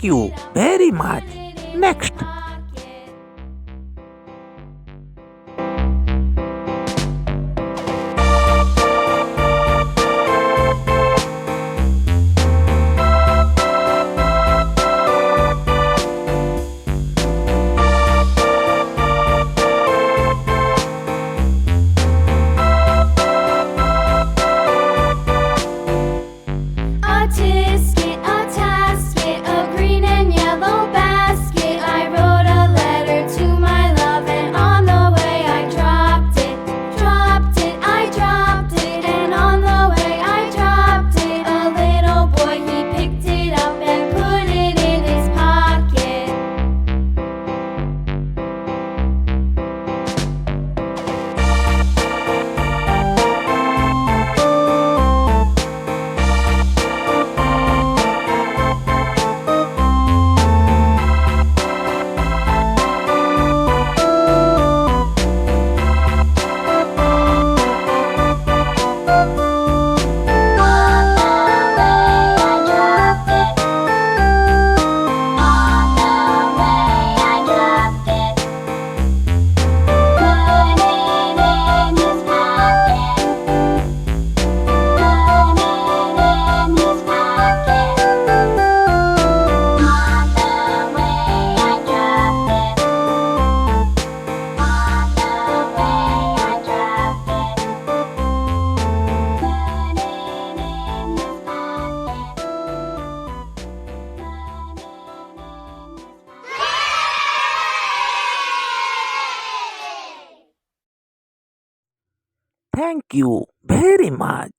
Thank you very much. Next. A tisket, a tasket, a green and yellow basket. I wrote a letter to my love, and on the way I dropped it. Dropped it, I dropped it, and on the way I dropped it. A little boy, he picked it up and put it in his pocket. Thank you very much.